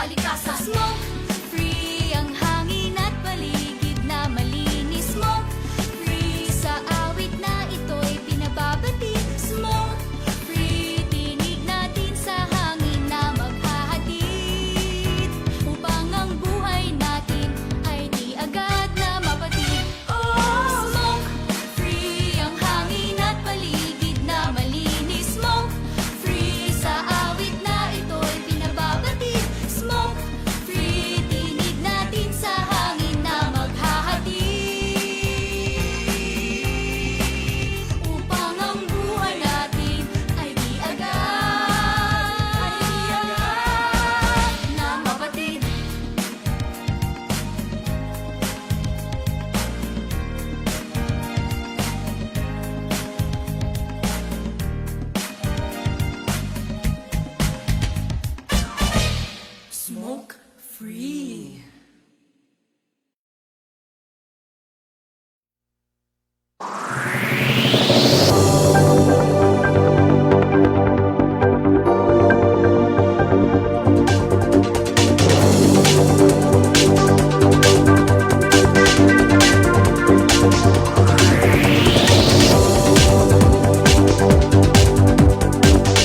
kalikasan. Smoke free ang hangin at paligid na malinis. Smoke free sa awit na ito'y pinababati. Smoke free, tinig natin sa hangin na maghahatid upang ang buhay natin ay di agad na mapatid. Oh, smoke free ang hangin at paligid na malinis. Smoke free sa awit na ito'y pinababati. Smoke free, tinig natin sa hangin na maghahatid upang ang buhay natin ay di agad na mapatid. Smoke free.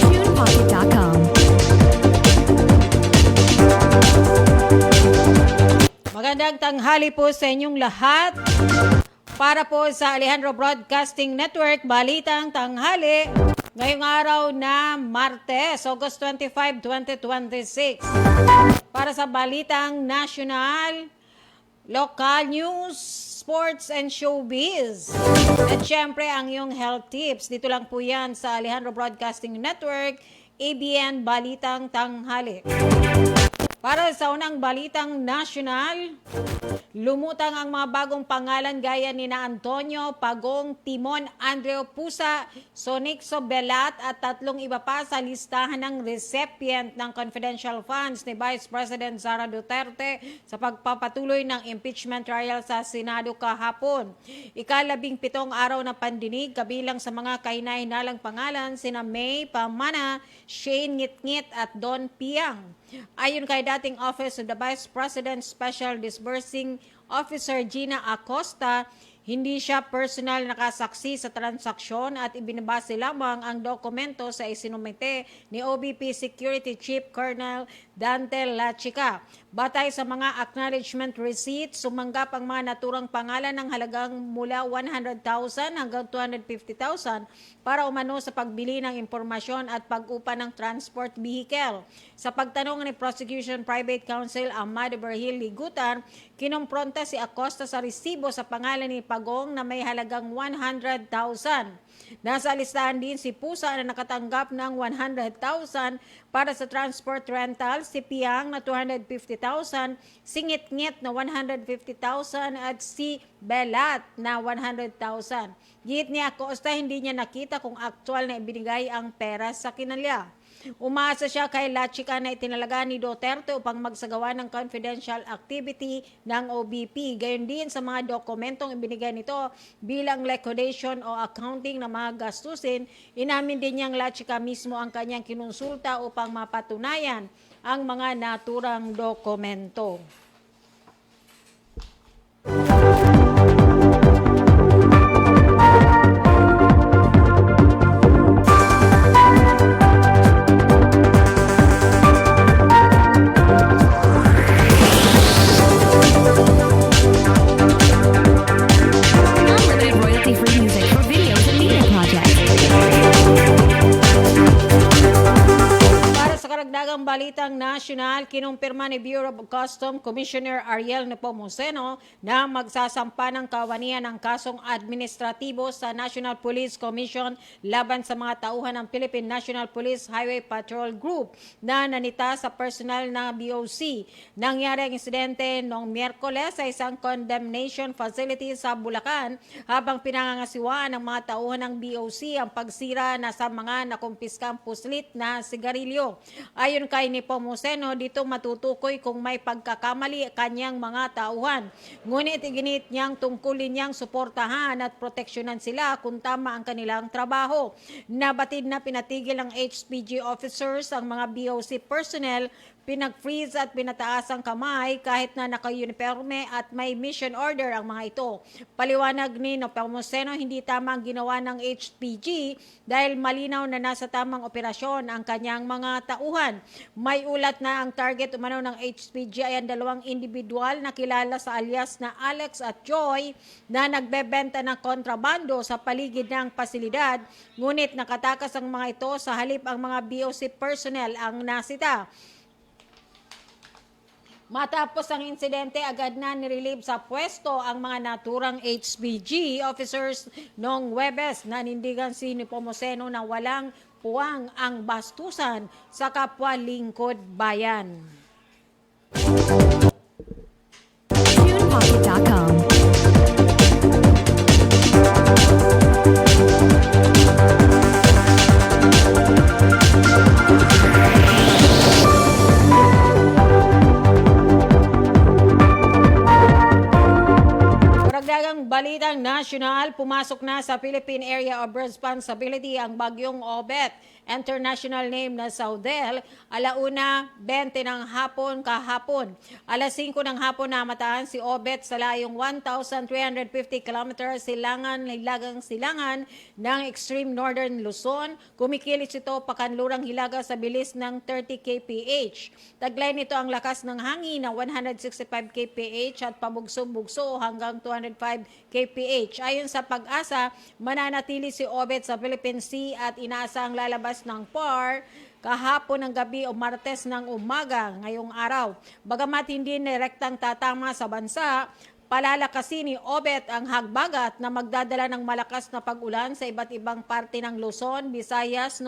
TunePocket.com. Magandang tanghali po sa inyong lahat. Para po sa Alejandro Broadcasting Network, Balitang Tanghali, ngayong araw na Martes, August 25, 2026. Para sa Balitang National, Local News, Sports and Showbiz. At syempre ang iyong health tips. Dito lang po yan sa Alejandro Broadcasting Network, ABN Balitang Tanghali. Para sa unang balitang nasyonal, lumutang ang mga bagong pangalan gaya ni na Antonio Pagong, Timon Andreo Pusa, Sonic Sobelat at tatlong iba pa sa listahan ng recipient ng confidential funds ni Vice President Sara Duterte sa pagpapatuloy ng impeachment trial sa Senado kahapon. Ika-17 araw na pandinig, kabilang sa mga kahinahinalang pangalan sina May Pamana, Shane Ngitngit at Don Piang. Ayon kay dating Office of the Vice President Special Disbursing Officer Gina Acosta, hindi siya personal nakasaksi sa transaksyon at ibinabase lamang ang dokumento sa isinumite ni OBP Security Chief Colonel Dante Lachica. Batay sa mga acknowledgement receipts, sumanggap ang mga naturang pangalan ng halagang mula 100,000 hanggang 250,000 para umano sa pagbili ng impormasyon at pag-upa ng transport vehicle. Sa pagtanong ni Prosecution Private Counsel Amado Berhil Ligutan, kinompronta si Acosta sa resibo sa pangalan ni Pagong na may halagang 100,000. Nasa listahan din si Pusa na nakatanggap ng 100,000 para sa transport rental, si Piang na 250,000, si Ngit-Ngit na 150,000 at si Belat na 100,000. Git ni Acosta, hindi niya nakita kung aktual na ibinigay ang pera sa kinalya. Umaasa siya kay Lachica na itinalaga ni Duterte upang magsagawa ng confidential activity ng OBP. Gayon din sa mga dokumentong ibinigay nito bilang liquidation o accounting ng mga gastusin, inamin din niyang Lachica mismo ang kanyang kinonsulta upang mapatunayan ang mga naturang dokumento. Unlimited royalty-free music for videos and media projects. Para sa karagdagang balitang nasyonal, kinumpirma ni Bureau of Customs Commissioner Ariel Nepomuceno na magsasampa ng kawanian ng kasong administratibo sa National Police Commission laban sa mga tauhan ng Philippine National Police Highway Patrol Group na nanita sa personal na BOC. Nangyari ang insidente noong Miyerkules sa isang condemnation facility sa Bulacan habang pinangangasiwaan ng mga tauhan ng BOC ang pagsira na sa mga nakumpiskang puslit na sigarilyo. Ayon kay Nepomuceno, dito matutukoy kung may pagkakamali kanyang mga tauhan. Ngunit iginit niyang tungkulin niyang suportahan at proteksyonan sila kung tama ang kanilang trabaho. Nabatid na pinatigil ng HPG officers ang mga BOC personnel pinag-freeze at pinataas ang kamay kahit na naka-uniforme at may mission order ang mga ito. Paliwanag ni Nepomuceno, hindi tama ang ginawa ng HPG dahil malinaw na nasa tamang operasyon ang kanyang mga tauhan. May ulat na ang target umano ng HPG ay ang dalawang individual na kilala sa alias na Alex at Joy na nagbebenta ng kontrabando sa paligid ng pasilidad, ngunit nakatakas ang mga ito sa halip ang mga BOC personnel ang nasita. Matapos ang insidente, agad na nirelieve sa pwesto ang mga naturang HPG officers noong Huwebes. Nanindigan si Nepomuceno na walang puwang ang bastusan sa kapwa lingkod bayan. TunePocket.com. Karagdagang balitang nasyonal, pumasok na sa Philippine Area of Responsibility ang bagyong Obet. International name na Saudel, 1:20 ng hapon kahapon. 5:00 ng hapon namataan si Obet sa layong 1,350 kilometers hilagang silangan ng extreme northern Luzon. Kumikilos ito pakanlurang hilaga sa bilis ng 30 kph. Taglay nito ang lakas ng hangin na 165 kph at pabugso-bugso hanggang 205 kph. Ayon sa Pag-asa, mananatili si Obet sa Philippine Sea at inaasang lalabas ng PAR kahapon ng gabi o Martes ng umaga ngayong araw. Bagamat hindi direktang tatama sa bansa, palalakasin ni Obet ang hagbagat na magdadala ng malakas na pag-ulan sa iba't ibang parte ng Luzon, Visayas,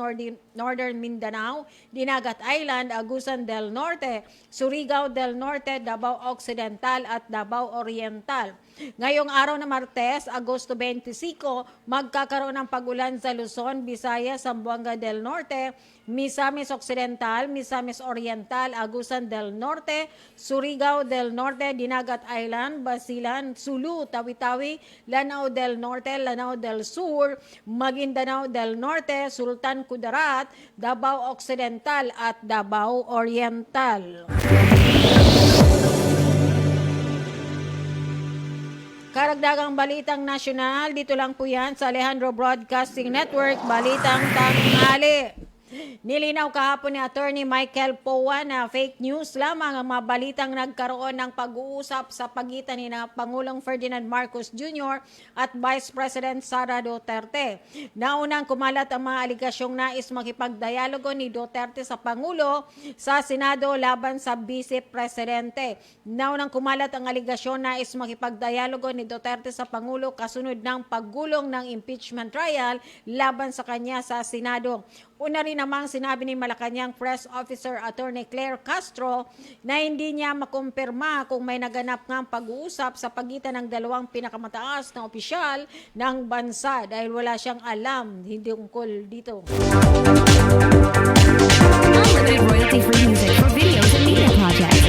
Northern Mindanao, Dinagat Island, Agusan del Norte, Surigao del Norte, Davao Occidental at Davao Oriental. Ngayong araw na Martes, Agosto 25, magkakaroon ng pag-ulan sa Luzon, Visayas, Zamboanga del Norte, Misamis Occidental, Misamis Oriental, Agusan del Norte, Surigao del Norte, Dinagat Island, Basilan, Sulu, Tawi-Tawi, Lanao del Norte, Lanao del Sur, Maguindanao del Norte, Sultan Kudarat, Davao Occidental at Davao Oriental. Karagdagang balitang nasyonal, dito lang po yan sa Alejandro Broadcasting Network, Balitang Tanghali. Nilinaw kahapon ni Attorney Michael Poa na fake news lamang ang mga balitang nagkaroon ng pag-uusap sa pagitan ni Pangulong Ferdinand Marcos Jr. at Vice President Sara Duterte. Naunang kumalat ang mga aligasyong nais makipagdialogo ni Duterte sa Pangulo sa Senado laban sa Vice Presidente. Naunang kumalat ang aligasyon nais makipagdialogo ni Duterte sa Pangulo kasunod ng paggulong ng impeachment trial laban sa kanya sa Senado. Una rin namang sinabi ni Malacanang Press Officer Attorney Claire Castro na hindi niya makumpirma kung may naganap ngang pag-uusap sa pagitan ng dalawang pinakamataas na opisyal ng bansa dahil wala siyang alam tungkol dito. Unlimited royalty-free music for videos and media projects.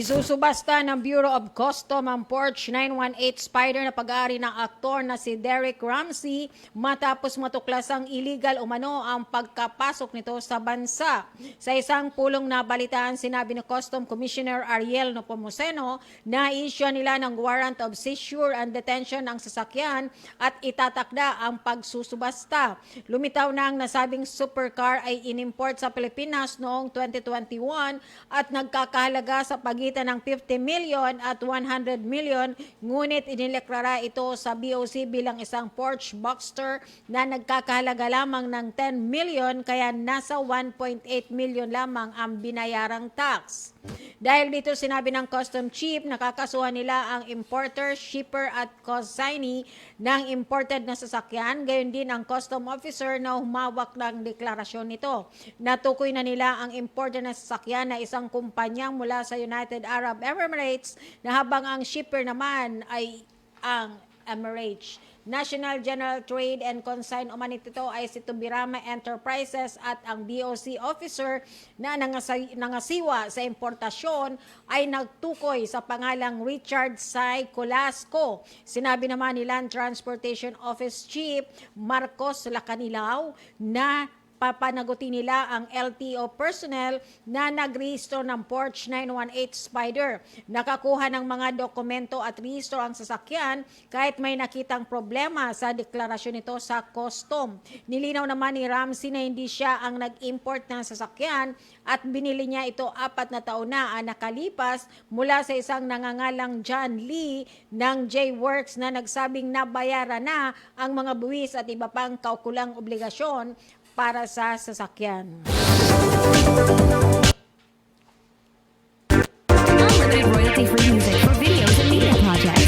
Isusubasta ng Bureau of Custom ang Porsche 918 Spider na pag-aari ng aktor na si Derek Ramsey matapos matuklasang illegal umano ang pagkapasok nito sa bansa. Sa isang pulong na balitaan, sinabi ni Custom Commissioner Ariel Nepomuceno na i-issue nila ng warrant of seizure and detention ang sasakyan at itatakda ang pagsusubasta. Lumitaw na ang nasabing supercar ay inimport sa Pilipinas noong 2021 at nagkakahalaga sa pagitan ng 50 million at 100 million, ngunit inileklara ito sa BOC bilang isang Porsche Boxster na nagkakahalaga lamang ng 10 million kaya nasa 1.8 million lamang ang binayarang tax. Dahil dito sinabi ng Custom Chief, nakakasuhan nila ang importer, shipper at consignee ng imported na sasakyan, gayon din ang custom officer na humawak ng deklarasyon nito. Natukoy na nila ang imported na sasakyan na isang kumpanyang mula sa United Arab Emirates na habang ang shipper naman ay ang Emirates. National General Trade and Consign umanit ito ay si Tubirama Enterprises at ang BOC officer na nangasiwa sa importasyon ay nagtukoy sa pangalang Richard Sai Colasco. Sinabi naman ni Land Transportation Office Chief Marcos Lacanilaw na papanagutin nila ang LTO personnel na nagrehistro ng Porsche 918 Spider. Nakakuha ng mga dokumento at rehistro ang sasakyan kahit may nakitang problema sa deklarasyon nito sa custom. Nilinaw naman ni Ramsey na hindi siya ang nag-import ng sasakyan at binili niya ito 4 na taon na ang nakalipas mula sa isang nangangalang John Lee ng J-Works na nagsabing nabayaran na ang mga buwis at iba pang kaukulang obligasyon para sa sasakyan. Unlimited royalty-free music for videos and media projects.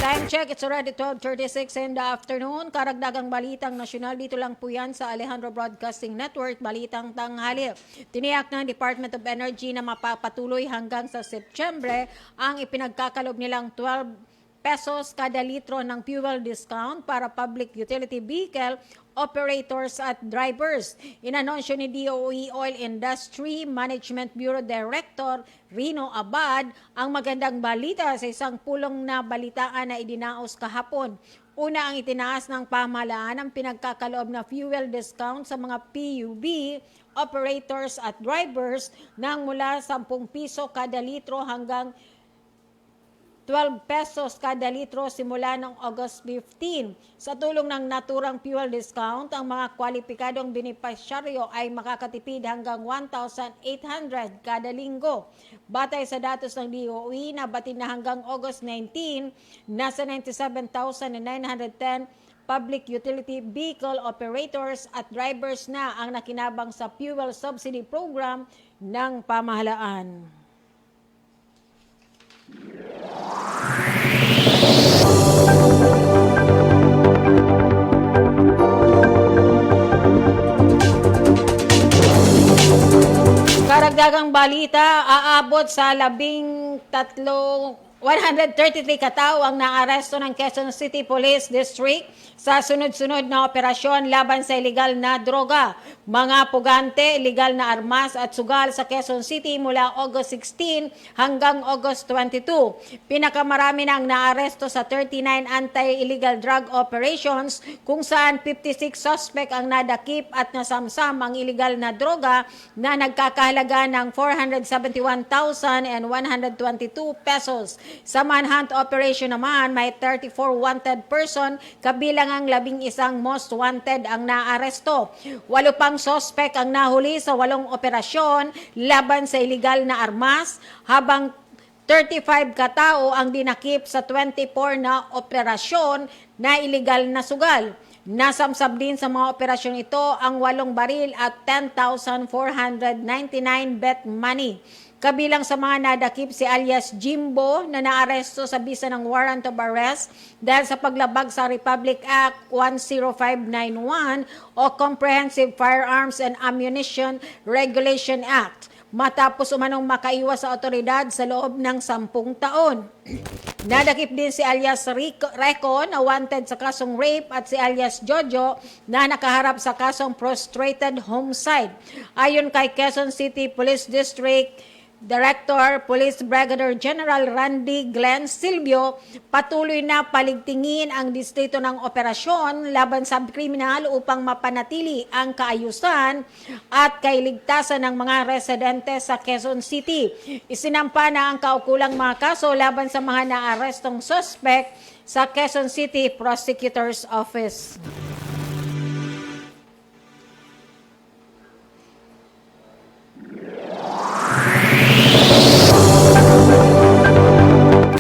Time check, it's already 12:36 in the afternoon. Karagdagang balitang nasyonal, dito lang po yan sa Alejandro Broadcasting Network, Balitang Tanghali. Tiniyak ng Department of Energy na mapapatuloy hanggang sa Setyembre ang ipinagkakalob nilang 12 pesos kada litro ng fuel discount para public utility vehicle operators at drivers. Inanunsyo ni DOE Oil Industry Management Bureau Director Rino Abad ang magandang balita sa isang pulong na balitaan na idinaos kahapon. Una, ang itinaas ng pamahalaan ang pinagkakaloob na fuel discount sa mga PUV operators at drivers ng mula 10 piso kada litro hanggang 12 pesos kada litro simula ng August 15. Sa tulong ng naturang fuel discount, ang mga kwalipikadong benepisyaryo ay makakatipid hanggang 1,800 kada linggo. Batay sa datos ng DOE na batid na hanggang August 19, nasa 97,910 public utility vehicle operators at drivers na ang nakinabang sa fuel subsidy program ng pamahalaan. Karagdagang balita, aabot sa 133 katao ang naaresto ng Quezon City Police District sa sunod-sunod na operasyon laban sa ilegal na droga, mga pugante, ilegal na armas at sugal sa Quezon City mula August 16 hanggang August 22. Pinakamarami nang naaresto sa 39 anti-illegal drug operations kung saan 56 suspect ang nadakip at nasamsam ang ilegal na droga na nagkakahalaga ng 471,122 pesos. Sa manhunt operation naman, may 34 wanted person, kabilang ang 11 most wanted ang naaresto. 8 pang suspect ang nahuli sa 8 operasyon laban sa illegal na armas, habang 35 katao ang dinakip sa 24 na operasyon na illegal na sugal. Nasamsab din sa mga operasyon ito ang 8 baril at 10,499 bet money. Kabilang sa mga nadakip si alias Jimbo na naaresto sa bisa ng warrant of arrest dahil sa paglabag sa Republic Act 10591 o Comprehensive Firearms and Ammunition Regulation Act, matapos umanong makaiwas sa otoridad sa loob ng 10 taon. Nadakip din si alias Reco na wanted sa kasong rape at si alias Jojo na nakaharap sa kasong prostrated homicide. Ayon kay Quezon City Police District Director Police Brigadier General Randy Glenn Silvio, patuloy na paligtingin ang distrito ng operasyon laban sa kriminal upang mapanatili ang kaayusan at kailigtasan ng mga residente sa Quezon City. Isinampa na ang kaukulang mga kaso laban sa mga naarestong suspect sa Quezon City Prosecutor's Office.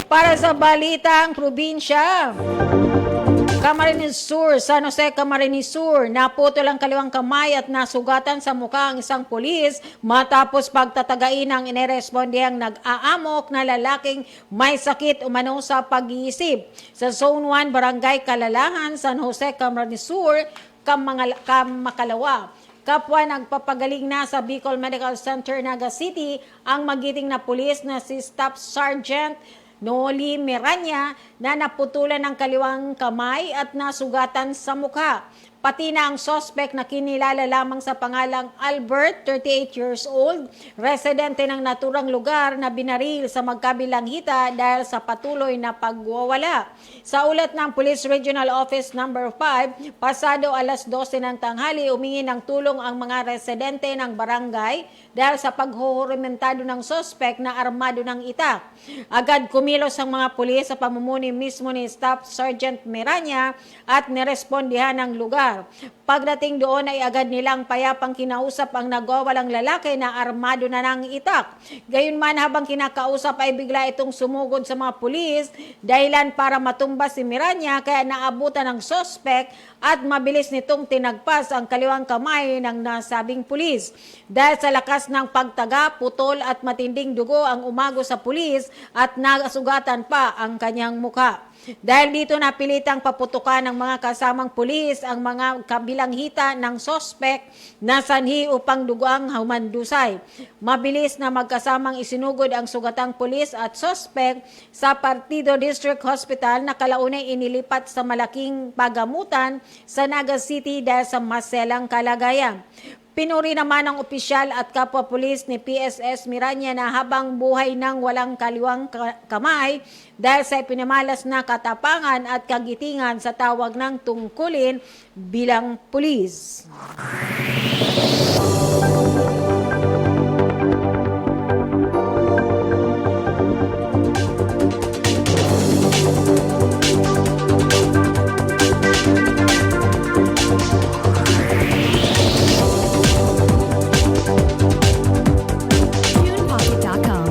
Para sa balitang probinsya, Camarines Sur, San Jose Camarines Sur, naputol ang kaliwang kamay at nasugatan sa mukha ang isang pulis matapos pagtatagain ng inerespondehang nag-aamok na lalaking may sakit umano sa pag-iisip. Sa Zone 1, Barangay Kalalahan, San Jose Camarines Sur, Kamakalawa. Kapwa nagpapagaling na sa Bicol Medical Center, Naga City, ang magiting na pulis na si Staff Sergeant Noli Miranya na naputulan ng kaliwang kamay at nasugatan sa mukha. Pati na ang suspect na kinilala lamang sa pangalang Albert, 38 years old, residente ng naturang lugar na binaril sa magkabilang hita dahil sa patuloy na pagwawala. Sa ulat ng Police Regional Office No. 5, pasado alas 12 ng tanghali, humingi ng tulong ang mga residente ng barangay dahil sa paghuhurimentado ng suspect na armado ng itak. Agad kumilos ang mga pulis sa pamumuni mismo ni Staff Sergeant Miranya at nirespondihan ng lugar. Pagdating doon ay agad nilang payapang kinausap ang nagwawalang lalaki na armado na ng itak. Gayunman habang kinakausap ay bigla itong sumugod sa mga pulis dahilan para matumba si Miranya kaya naabutan ng suspect at mabilis nitong tinagpas ang kaliwang kamay ng nasabing pulis. Dahil sa lakas ng pagtaga, putol at matinding dugo ang umago sa pulis at nagasugatan pa ang kanyang mukha. Dahil dito napilitang paputukan ng mga kasamang pulis ang mga kabilang hita ng sospek na sanhi upang dugang humandusay. Mabilis na magkasamang isinugod ang sugatang pulis at sospek sa Partido District Hospital na kalaunay inilipat sa malaking pagamutan sa Naga City dahil sa maselang kalagayan. Pinuri naman ng opisyal at kapwa pulis ni PSS Miranya na habang buhay ng walang kaliwang kamay dahil sa ipinamalas na katapangan at kagitingan sa tawag ng tungkulin bilang pulis. TunePocket.com.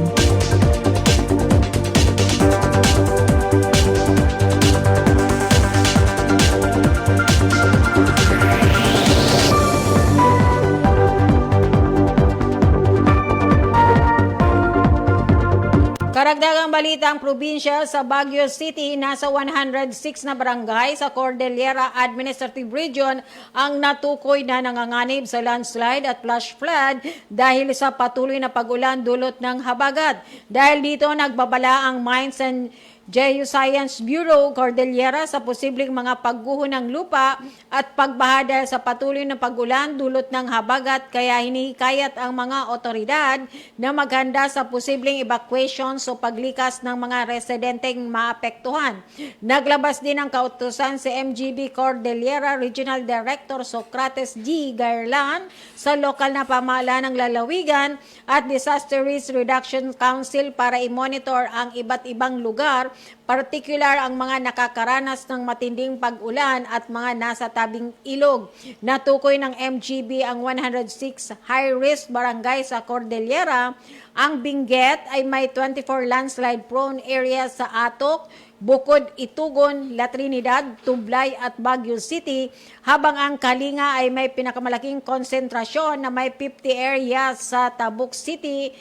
Karagdagang balitang probinsya sa Baguio City, nasa 106 na barangay sa Cordillera Administrative Region ang natukoy na nanganganib sa landslide at flash flood dahil sa patuloy na pag-ulan dulot ng habagat. Dahil dito nagbabala ang Mines and Geoscience Bureau Cordillera sa posibleng mga pagguho ng lupa at pagbaha dahil sa patuloy na pag-ulan dulot ng habagat, kaya hinihikayat ang mga otoridad na maghanda sa posibleng evacuation o paglikas ng mga residenteng maapektuhan. Naglabas din ng kautusan si MGB Cordillera Regional Director Socrates G. Garland sa lokal na pamahalaan ng lalawigan at Disaster Risk Reduction Council para i-monitor ang iba't ibang lugar, partikular ang mga nakakaranas ng matinding pag-ulan at mga nasa tabing ilog. Natukoy ng MGB ang 106 high-risk barangay sa Cordillera. Ang Benguet ay may 24 landslide-prone areas sa Atok, Bukod, Itugon, La Trinidad, Tublay at Baguio City, habang ang Kalinga ay may pinakamalaking konsentrasyon na may 50 areas sa Tabuk City,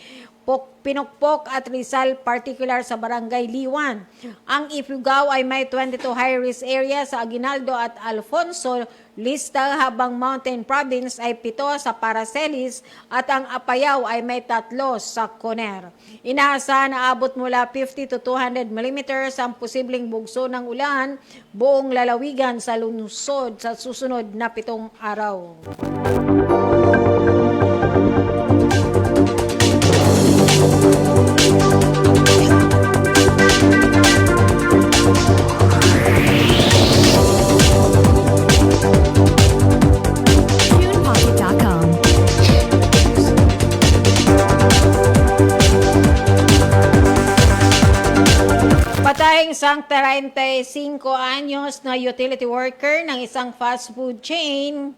Pinokpok at Rizal, particular sa Barangay Liwan. Ang Ifugao ay may 22 high-risk areas sa Aguinaldo at Alfonso Lista, habang Mountain Province ay 7 sa Paracelis at ang Apayao ay may 3 sa Coner. Inaasahan na abot mula 50 to 200 mm ang posibleng bugso ng ulan buong lalawigan sa lungsod sa susunod na 7 araw. TunePocket.com. Patay isang 35 anyos na utility worker ng isang fast food chain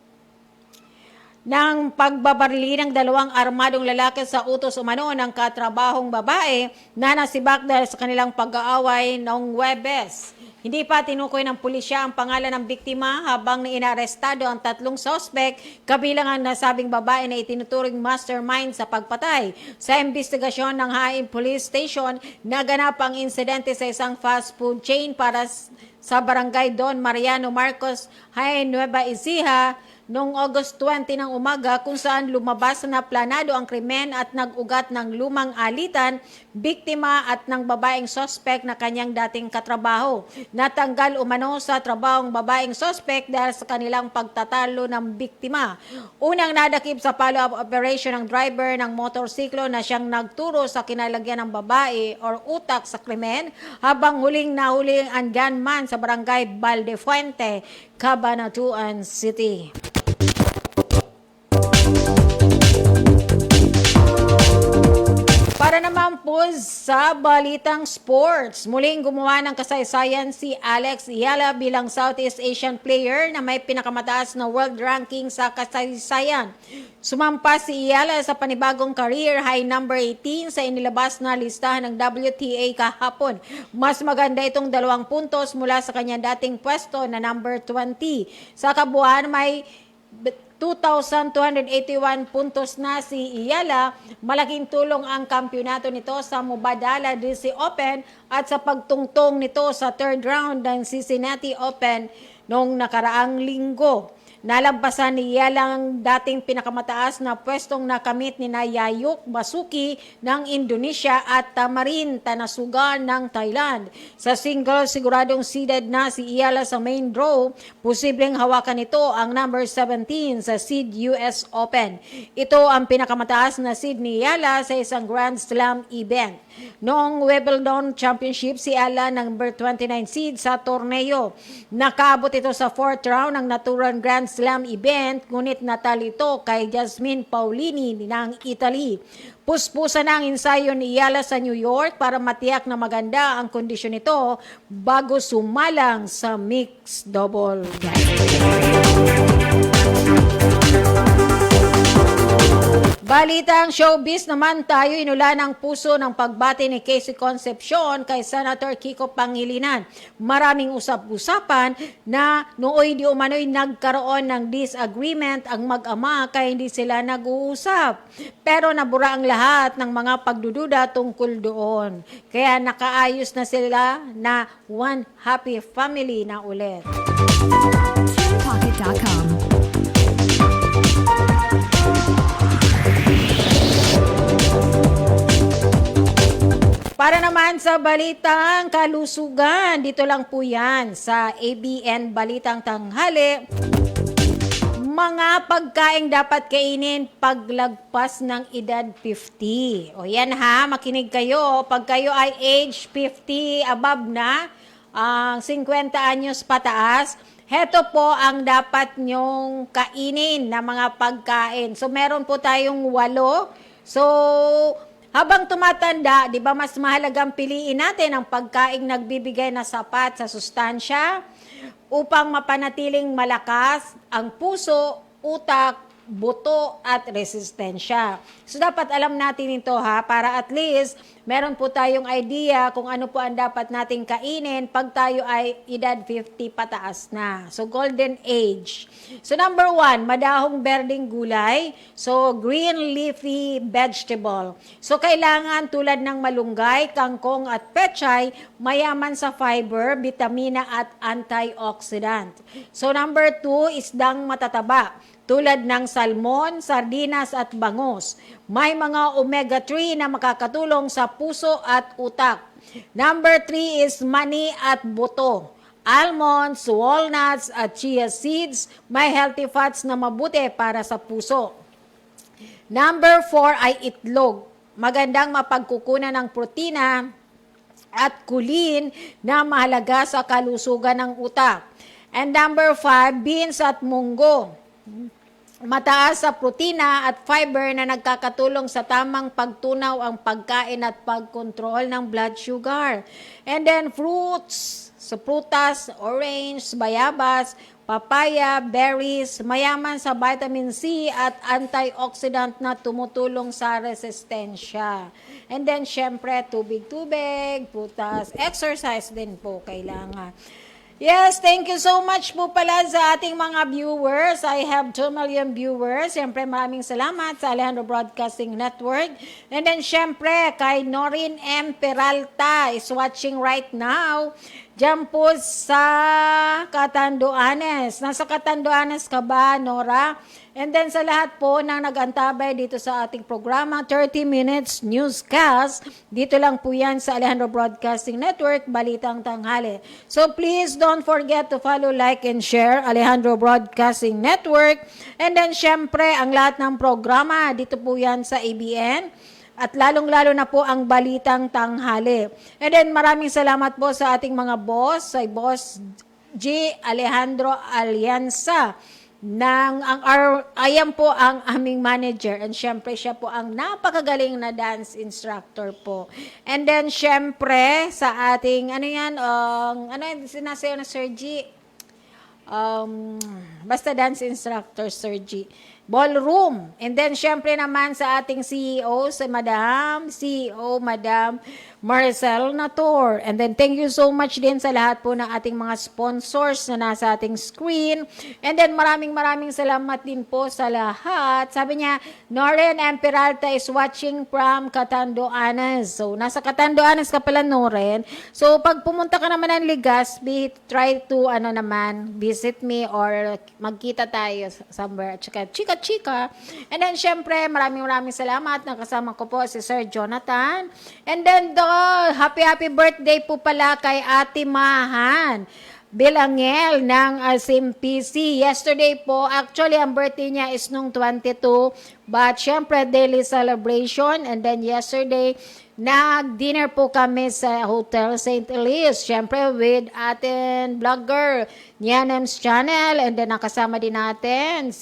ng pagbabarili ng 2 armadong lalaki sa utos umano ng katrabahong babae na nasibak dahil sa kanilang pag-aaway noong Huwebes. Hindi pa tinukoy ng pulisya ang pangalan ng biktima habang inaarestado ang 3 sospek, kabilang ang nasabing babae na itinuturing mastermind sa pagpatay. Sa investigasyon ng Hain Police Station, naganap ang insidente sa isang fast food chain para sa barangay Don Mariano Marcos, Hain, Nueva Ecija, noong August 20 ng umaga kung saan lumabas na planado ang krimen at nag-ugat ng lumang alitan, biktima at ng babaeng suspect na kanyang dating katrabaho. Natanggal umano sa trabahong babaeng suspect dahil sa kanilang pagtatalo ng biktima. Unang nadakip sa follow-up operation ng driver ng motorsiklo na siyang nagturo sa kinalagyan ng babae or utak sa krimen, habang huling nahuli ang gunman sa barangay Valdefuente, Cabanatuan City. Para naman po sa balitang sports, muling gumawa ng kasaysayan si Alex Yala bilang Southeast Asian player na may pinakamataas na world ranking sa kasaysayan. Sumampa si Yala sa panibagong career high number 18 sa inilabas na listahan ng WTA kahapon. Mas maganda itong 2 puntos mula sa kanyang dating pwesto na number 20. Sa kabuuan may 2,281 puntos na si Iyala. Malaking tulong ang kampyonato nito sa Mubadala DC Open at sa pagtungtong nito sa third round ng Cincinnati Open noong nakaraang linggo. Nalampasan ni Iyala ang dating pinakamataas na pwestong nakamit ni Yayuk Basuki ng Indonesia at Tamarin Tanasuga ng Thailand. Sa singles, siguradong seeded na si Iyala sa main draw. Posibleng hawakan nito ang number 17 sa seed US Open. Ito ang pinakamataas na seed ni Iyala sa isang Grand Slam event. Noong Wimbledon Championship, si Iyala number 29 seed sa torneo. Nakaabot ito sa 4th round ng naturang Grand Slam event, ngunit natalo ito kay Jasmine Paolini ng Italy. Puspusan na ang ensayo ni Iyala sa New York para matiyak na maganda ang kondisyon nito bago sumalang sa mixed double. Balitang showbiz naman tayo, inula ng puso ng pagbati ni Casey Concepcion kay Senator Kiko Pangilinan. Maraming usap-usapan na nooy di umano'y nagkaroon ng disagreement ang mag-ama kaya hindi sila nag-uusap. Pero nabura ang lahat ng mga pagdududa tungkol doon. Kaya nakaayos na sila na one happy family na ulit. TunePocket.com. Para naman sa balitang kalusugan, dito lang po yan sa ABN Balitang Tanghali. Mga pagkaing dapat kainin paglagpas ng edad 50. O yan ha, makinig kayo. Pag kayo ay age 50 above na, 50 anyos pataas, heto po ang dapat nyong kainin na mga pagkain. So meron po tayong 8. So habang tumatanda, di ba mas mahalagang piliin natin ang pagkaing nagbibigay na sapat sa sustansya upang mapanatiling malakas ang puso, utak, buto at resistensya. So dapat alam natin ito ha, para at least meron po tayong idea kung ano po ang dapat nating kainin pag tayo ay edad 50 pataas na. So golden age. So number 1, madahong berdeng gulay. So green leafy vegetable. So kailangan tulad ng malunggay, kangkong at pechay, mayaman sa fiber, vitamina at antioxidant. So number 2, isdang matataba tulad ng salmon, sardinas at bangus. May mga omega-3 na makakatulong sa puso at utak. Number 3 is mani at buto. Almonds, walnuts at chia seeds, may healthy fats na mabuti para sa puso. Number 4 ay itlog. Magandang mapagkukunan ng protina at kulin na mahalaga sa kalusugan ng utak. And number 5, beans at munggo. Mataas sa protina at fiber na nagkakatulong sa tamang pagtunaw ang pagkain at pagkontrol ng blood sugar. And then fruits, so prutas, orange, bayabas, papaya, berries, mayaman sa vitamin C at antioxidant na tumutulong sa resistensya. And then syempre tubig-tubig, prutas, exercise din po kailangan. Yes, thank you so much po pala sa ating mga viewers. I have 2 million viewers. Siyempre, maraming salamat sa Alejandro Broadcasting Network. And then, siyempre, kay Norin M. Peralta is watching right now. Diyan po sa Catanduanes. Nasa Catanduanes ka ba, Nora? And then sa lahat po ng nag-antabay dito sa ating programa, 30 Minutes Newscast, dito lang po yan sa Alejandro Broadcasting Network, Balitang Tanghali. So please don't forget to follow, like, and share Alejandro Broadcasting Network. And then syempre, ang lahat ng programa, dito po yan sa ABN. At lalong-lalo na po ang Balitang Tanghali. And then maraming salamat po sa ating mga boss, sa Boss G. Alejandro Alianza. Ayan po ang aming manager. And syempre siya po ang napakagaling na dance instructor po. And then syempre sa ating, ano yung sinasayo na Sir G? Basta dance instructor, Sir G. Ballroom. And then, syempre naman sa ating CEO, CEO, Madam Maricel Nator. And then, thank you so much din sa lahat po ng ating mga sponsors na nasa ating screen. And then, maraming salamat din po sa lahat. Sabi niya, Noren M. Peralta is watching from Catanduanes. So, nasa Catanduanes ka pala, Noren. So, pag pumunta ka naman ng Legazpi, try to, visit me or magkita tayo somewhere. Chika. And then, syempre, maraming salamat. Nakasama ko po si Sir Jonathan. And then, happy birthday po pala kay Ate Mahan Bilangel ng SMPC. Yesterday po, actually, ang birthday niya is nung 22. But, syempre, daily celebration. And then, yesterday, nag-dinner po kami sa Hotel St. Elise. Syempre, with ating vlogger, Nianem's Channel. And then, nakasama din natin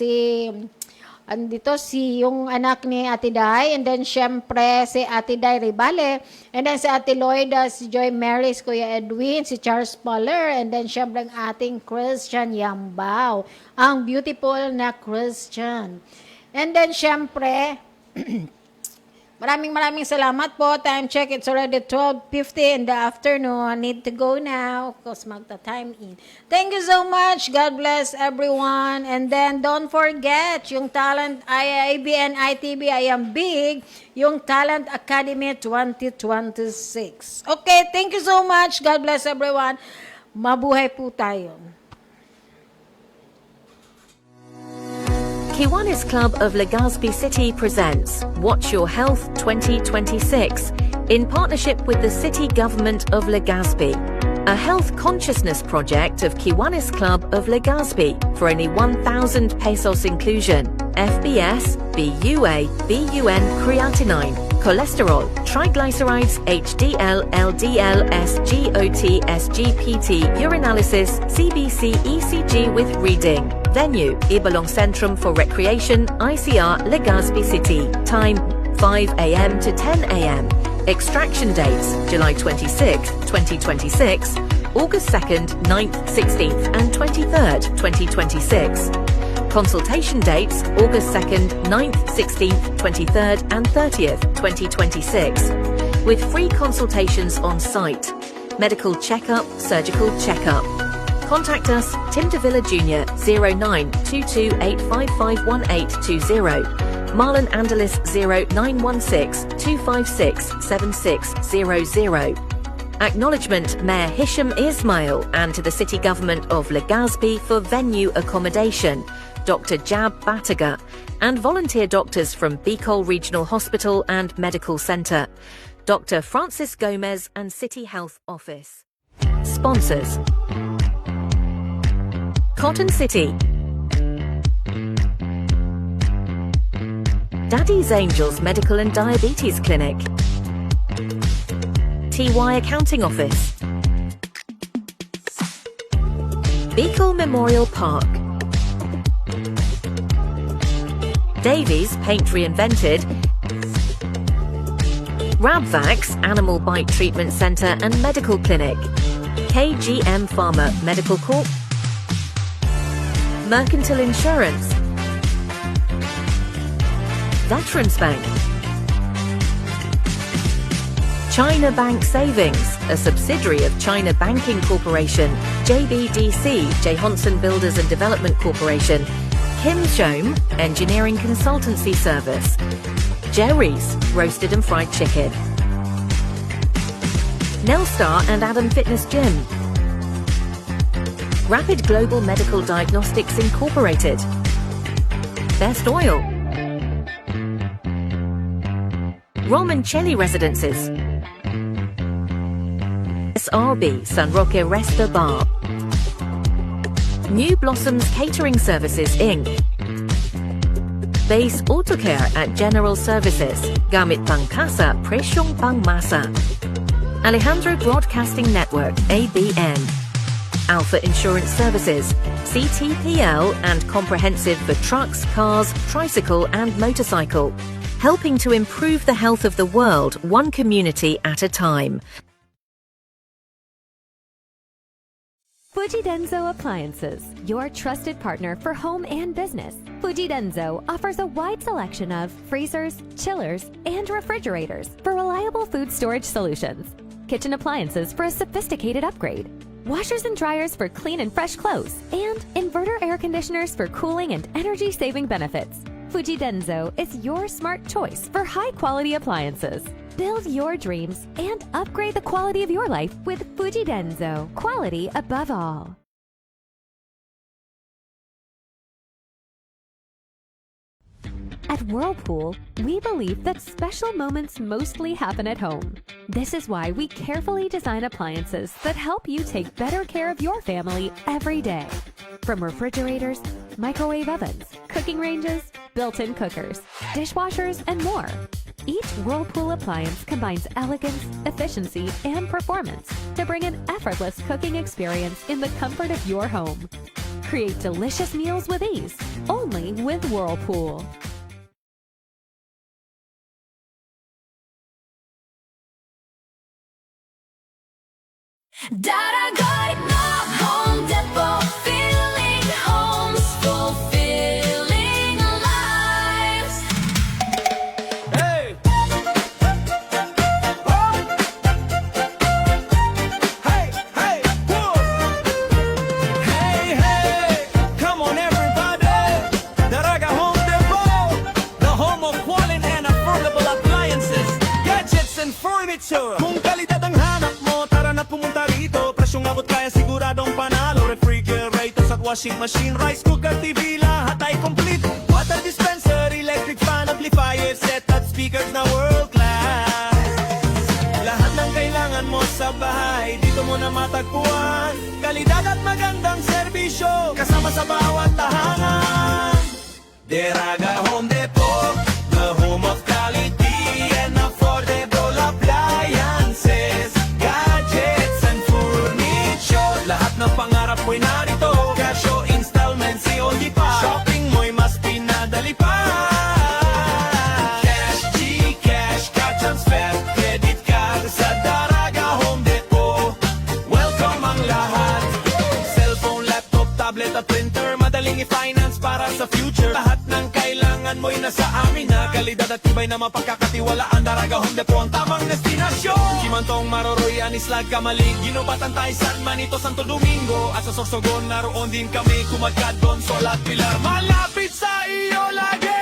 yung anak ni Ate Day, and then syempre si Ate Day Ribale, and then si Ate Lloyda, si Joy Maris, Kuya Edwin, si Charles Poller, and then syempre ang ating Christian Yambao, ang beautiful na Christian. And then syempre, maraming salamat po. Time check, it's already 12:50 in the afternoon. I need to go now because magta-time in. Thank you so much. God bless everyone. And then don't forget yung Talent ABN ITV I Am Big, yung Talent Academy 2026. Okay, thank you so much. God bless everyone. Mabuhay po tayo. Kiwanis Club of Legazpi City presents Watch Your Health 2026 in partnership with the City Government of Legazpi. A health consciousness project of Kiwanis Club of Legazpi for only 1,000 pesos inclusion. FBS, BUA, BUN creatinine, cholesterol, triglycerides, HDL, LDL, SGOT, SGPT, urinalysis, CBC, ECG with reading. Venue, Ibalong Centrum for Recreation, ICR, Legazpi City. Time, 5 a.m. to 10 a.m. Extraction dates, July 26th, 2026, August 2nd, 9th, 16th and 23rd, 2026. Consultation dates, August 2nd, 9th, 16th, 23rd and 30th, 2026. With free consultations on site. Medical checkup, surgical checkup. Contact us, Tim De Villa Jr. 092285551820. Marlon Angelis 0916-256-7600. Acknowledgement Mayor Hisham Ismail and to the City Government of Legazpi for venue accommodation, Dr. Jab Bataga, and volunteer doctors from Bicol Regional Hospital and Medical Centre, Dr. Francis Gomez and City Health Office. Sponsors: Cotton City, Daddy's Angels Medical and Diabetes Clinic, TY Accounting Office, Bicol Memorial Park, Davies Paint Reinvented, Rabvax Animal Bite Treatment Centre and Medical Clinic, KGM Pharma Medical Corp, Mercantile Insurance, Veterans Bank, China Bank Savings, a subsidiary of China Banking Corporation, JBDC, J. Honson Builders and Development Corporation, Kim Shome, Engineering Consultancy Service, Jerry's, Roasted and Fried Chicken, Nelstar and Adam Fitness Gym, Rapid Global Medical Diagnostics Incorporated. Best Oil. Romancelli Residences. SRB San Roque Resta Bar. New Blossoms Catering Services Inc. Base Autocare at General Services. Gamit Pangkasa Presyong Pangmasa. Alejandro Broadcasting Network ABN. Alpha Insurance Services, CTPL and comprehensive for trucks, cars, tricycle and motorcycle, helping to improve the health of the world one community at a time. Fuji Denso Appliances, your trusted partner for home and business. Fuji Denso offers a wide selection of freezers, chillers, and refrigerators for reliable food storage solutions. Kitchen appliances for a sophisticated upgrade. Washers and dryers for clean and fresh clothes. And inverter air conditioners for cooling and energy-saving benefits. Fuji Denso is your smart choice for high-quality appliances. Build your dreams and upgrade the quality of your life with Fuji Denso. Quality above all. At Whirlpool, we believe that special moments mostly happen at home. This is why we carefully design appliances that help you take better care of your family every day. From refrigerators, microwave ovens, cooking ranges, built-in cookers, dishwashers, and more. Each Whirlpool appliance combines elegance, efficiency, and performance to bring an effortless cooking experience in the comfort of your home. Create delicious meals with ease, only with Whirlpool. Daragoy na Home Depot, filling homes, fulfilling lives. Hey! Hey, hey, whoa! Hey, hey! Come on, everybody! Daraga Home Depot, the home of quality and affordable appliances, gadgets, and furniture. Kung kalidad ang hanap mo, tara na pumunta rito. Presyong abot kaya siguradong panalo. Refrigerators at washing machine, rice cooker, TV, lahat ay complete. Water dispenser, electric fan, amplifier, set at speakers na world class. Lahat ng kailangan mo sa bahay, dito mo na matagpuan. Kalidad at magandang serbisyo, kasama sa bawat tahanan. Daraga Home Depot, the home of quality and affordable appliances, gadgets and furniture. Lahat ng pangarap mo'y narito, cash o installment, COD pa. Shopping mo'y mas pinadali pa. Cash, Gcash, card transfer, credit card sa Daraga Home Depot. Welcome ang lahat. Cellphone, laptop, tablet at printer, madaling i-finance para sa future. Lahat ng kailangan mo'y nasa amin na. Kalidad at tibay na mapagkakatiwalaan. Daraga Home Depot ang tamang destinasyon. Simantong Maroroy, Anislag, Kamalig, Ginobatan, San Manito, Santo Domingo. At sa Sorsogon, naroon din kami. Kumadkad, Gonzalo at Pilar, malapit sa iyo lagi.